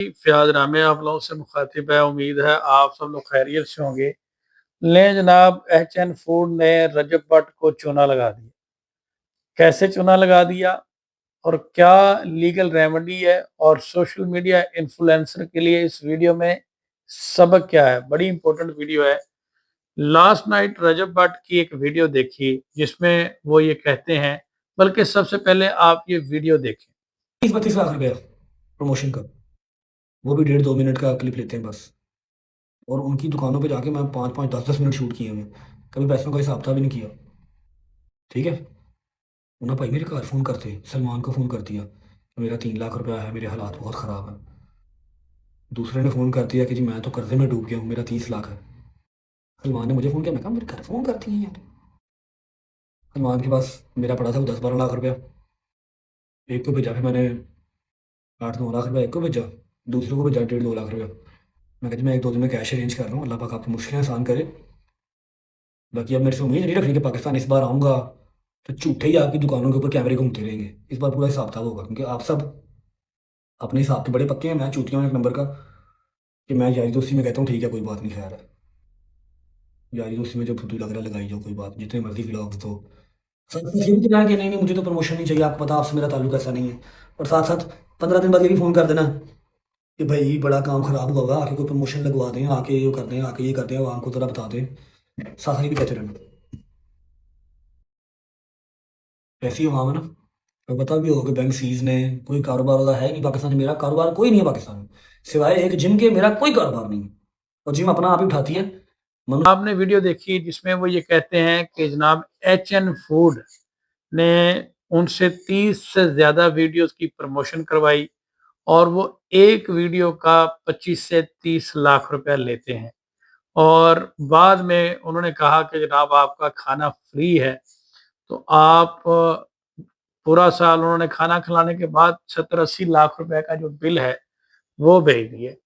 फयाज नामे आप लोगों से मुखातिब है। उम्मीद है आप सब लोग खैरियत से होंगे। लें जनाब, एचएन फूड ने रजब भट्ट को चूना लगा दिया। कैसे चूना लगा दिया और क्या लीगल रेमेडी है और सोशल मीडिया इन्फ्लुएंसर के लिए इस वीडियो में सबक क्या है? बड़ी इंपॉर्टेंट वीडियो है। लास्ट नाइट रजब भट्ट की एक वीडियो देखी जिसमें वो ये कहते हैं, बल्कि सबसे पहले आप ये वीडियो देखें। 30-32 लाख रुपया प्रमोशन का, वो भी 1.5-2 मिनट का क्लिप लेते हैं बस। और उनकी दुकानों पे जाके मैं 5-5, 10-10 मिनट शूट किए हैं, कभी पैसों का हिसाब था भी नहीं किया। ठीक है, उन्हें भाई मेरे घर फ़ोन करते, सलमान को फ़ोन कर दिया कि मेरा 3 लाख रुपया है, मेरे हालात बहुत ख़राब हैं। दूसरे ने फ़ोन कर दिया कि जी मैं तो कर्जे में डूब गया हूँ, मेरा 30 लाख है। सलमान ने मुझे फ़ोन किया, मैं कहा मेरे घर फ़ोन करती हैं यार। सलमान के पास मेरा पड़ा था वो 10-12 लाख रुपया। एक को भेजा, फिर मैंने 8-9 लाख रुपया एक को भेजा, दूसरे को भेजा 1.5-2 लाख रुपया। मैं कहती मैं 1-2 दिन में कैश अरेंज कर रहा हूँ, अल्लाह पाक आपकी मुश्किलें आसान करे। बाकी अब मेरे से उम्मीद नहीं रखनी कि पाकिस्तान इस बार आऊँगा तो झूठे ही आपकी दुकानों के ऊपर कैमरे घूमते रहेंगे। इस बार पूरा हिसाब किताब होगा, क्योंकि आप सब अपने हिसाब के बड़े पक्के हैं। मैं चूतिया हूँ एक नंबर का कि मैं यारी दोस्ती में कहता हूँ ठीक है कोई बात नहीं, खैर है यारी दोस्ती में जो फुदू लग रहा है लगाई जाओ, कोई बात नहीं, जितने मर्जी व्लॉग्स दो। साथ साथ ये भी कहना कि नहीं नहीं मुझे तो प्रमोशन नहीं चाहिए, आपको पता आपसे मेरा ताल्लुक ऐसा नहीं है। और साथ साथ 15 दिन बाद ये भी फ़ोन कर देना कि भाई बड़ा काम खराब हुआ होगा, आके कोई प्रमोशन लगवा दें, आके ये कर दें, आके ये कर दें, आवाम को ज़रा बता दें। साथ साथ ये भी कहते रहना। ऐसी आवाम है ना, तो पता भी होगा कि बैंक सीज ने कोई कारोबार वाला है नहीं पाकिस्तान में। मेरा कारोबार कोई नहीं है पाकिस्तान में, सिवाय एक जिम के मेरा कोई कारोबार नहीं है, और जिम अपना आप ही उठाती है। आपने वीडियो देखी जिसमें वो ये कहते हैं कि जनाब एचएन फूड ने उनसे 30 से ज्यादा वीडियोस की प्रमोशन करवाई और वो एक वीडियो का 25 से 30 लाख रुपया लेते हैं। और बाद में उन्होंने कहा कि जनाब आपका खाना फ्री है, तो आप पूरा साल उन्होंने खाना खिलाने के बाद 70-80 लाख रुपए का जो बिल है वो भेज दिए।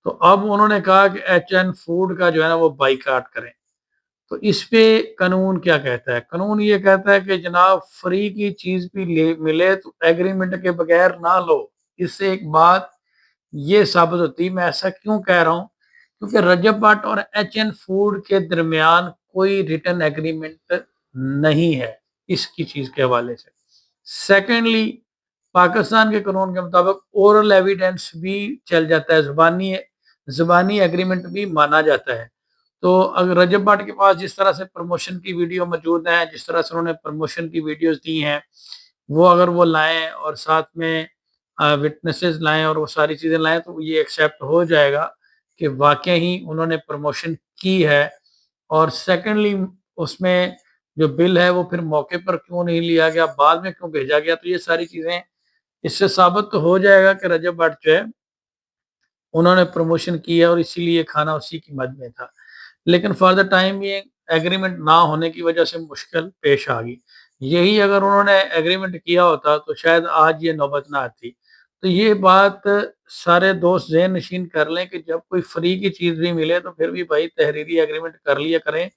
तो अब उन्होंने कहा कि एचएन फूड का जो है ना वो बाइकाट करें। तो इस पे कानून क्या कहता है? कानून ये कहता है कि जनाब फ्री की चीज भी मिले तो एग्रीमेंट के बगैर ना लो। इससे एक बात ये साबित होती है। मैं ऐसा क्यों कह रहा हूँ? क्योंकि रजब भट्ट और एचएन फूड के दरमियान कोई रिटर्न एग्रीमेंट नहीं है इसकी चीज के हवाले से। सेकेंडली, पाकिस्तान के कानून के मुताबिक ओरल एविडेंस भी चल जाता है, जुबानी एग्रीमेंट भी माना जाता है। तो अगर रजब भट्ट के पास जिस तरह से प्रमोशन की वीडियो मौजूद है, जिस तरह से उन्होंने प्रमोशन की वीडियोस दी हैं, वो अगर वो लाएं और साथ में विटनेसेस लाएं और वो सारी चीज़ें लाएं, तो ये एक्सेप्ट हो जाएगा कि वाकई ही उन्होंने प्रमोशन की है। और सेकेंडली, उसमें जो बिल है वो फिर मौके पर क्यों नहीं लिया गया, बाद में क्यों भेजा गया, तो ये सारी चीज़ें इससे साबित तो हो जाएगा कि रजब भट्ट जो है उन्होंने प्रमोशन की है और इसीलिए खाना उसी की मद में था। लेकिन फॉर द टाइम ये एग्रीमेंट ना होने की वजह से मुश्किल पेश आ गई। यही अगर उन्होंने एग्रीमेंट किया होता तो शायद आज ये नौबत ना आती। तो ये बात सारे दोस्त ज़हन नशीन कर लें कि जब कोई फ्री की चीज़ भी मिले तो फिर भी भाई तहरीरी एग्रीमेंट कर लिया करें।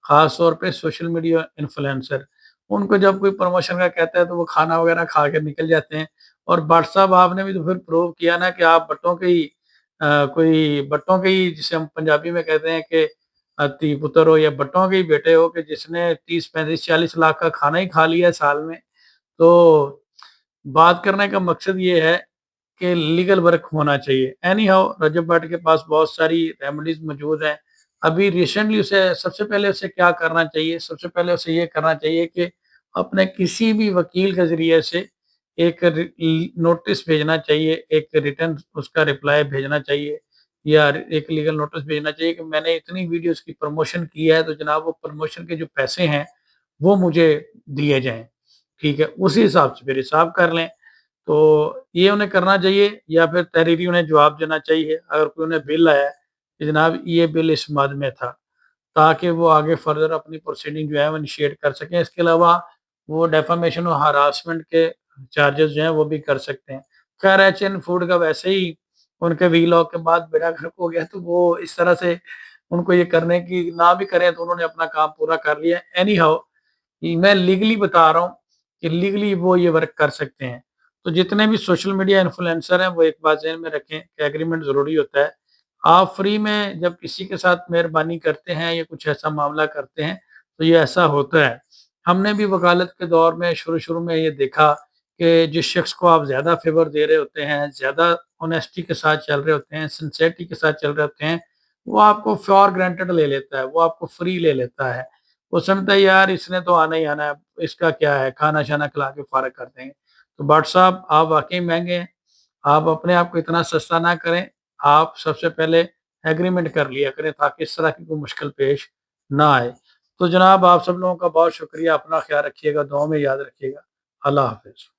ख़ास तौर पे सोशल मीडिया इन्फ्लुएंसर, उनको जब कोई प्रमोशन का कहता है तो वो खाना वगैरह खा के निकल जाते हैं। और भट्ट साहब आपने भी तो फिर प्रूव किया ना कि आप भट्टों के ही कोई भट्टों के ही, जिसे हम पंजाबी में कहते हैं कि धी पुत्र हो या भट्टों के ही बेटे हो, कि जिसने 30, 35, 40 लाख का खाना ही खा लिया साल में। तो बात करने का मकसद ये है कि लीगल वर्क होना चाहिए। एनी हाउ, रजब भट्ट के पास बहुत सारी रेमेडीज मौजूद हैं। अभी रिसेंटली उसे सबसे पहले उसे क्या करना चाहिए? सबसे पहले उसे ये करना चाहिए कि अपने किसी भी वकील के ज़रिए से एक नोटिस भेजना चाहिए, एक रिटर्न उसका रिप्लाई भेजना चाहिए, या एक लीगल नोटिस भेजना चाहिए कि मैंने इतनी वीडियोस की प्रमोशन की है, तो जनाब वो प्रमोशन के जो पैसे हैं वो मुझे दिए जाएँ। ठीक है? उसी हिसाब से फिर हिसाब कर लें। तो ये उन्हें करना चाहिए, या फिर तहरीरी उन्हें जवाब देना चाहिए अगर कोई उन्हें बिल आया है कि जनाब ये बिल इस मद में था, ताकि वो आगे फर्दर अपनी प्रोसीडिंग जो है वो इनिशिएट कर सकें। इसके अलावा वो डेफामेशन और हरासमेंट के चार्जेस जो हैं वो भी कर सकते हैं। खैर एचएन फूड का वैसे ही उनके वीलॉग के बाद बेड़ा गर्क हो गया, तो वो इस तरह से उनको ये करने की ना भी करें तो उन्होंने अपना काम पूरा कर लिया। एनी हाउ, मैं लीगली बता रहा हूँ कि लीगली वो ये वर्क कर सकते हैं। تو جتنے بھی سوشل میڈیا انفلوئنسر ہیں وہ ایک بات ذہن میں رکھیں کہ ایگریمنٹ ضروری ہوتا ہے۔ آپ فری میں جب کسی کے ساتھ مہربانی کرتے ہیں یا کچھ ایسا معاملہ کرتے ہیں تو یہ ایسا ہوتا ہے۔ ہم نے بھی وکالت کے دور میں شروع میں یہ دیکھا کہ جس شخص کو آپ زیادہ فیور دے رہے ہوتے ہیں، زیادہ اونیسٹی کے ساتھ چل رہے ہوتے ہیں، سنسیئرٹی کے ساتھ چل رہے ہوتے ہیں، وہ آپ کو فار گرانٹیڈ لے لیتا ہے، وہ آپ کو فری لے لیتا ہے۔ وہ سمجھتا ہے یار اس نے تو آنا ہی آنا ہے، اس کا کیا ہے، کھانا شانا کھلا کے فارغ کر دیں گے۔ تو بٹ صاحب آپ واقعی مہنگے ہیں، آپ اپنے آپ کو اتنا سستا نہ کریں، آپ سب سے پہلے ایگریمنٹ کر لیا کریں تاکہ اس طرح کی کوئی مشکل پیش نہ آئے۔ تو جناب آپ سب لوگوں کا بہت شکریہ، اپنا خیال رکھیے گا، دعاؤں میں یاد رکھیے گا۔ اللہ حافظ۔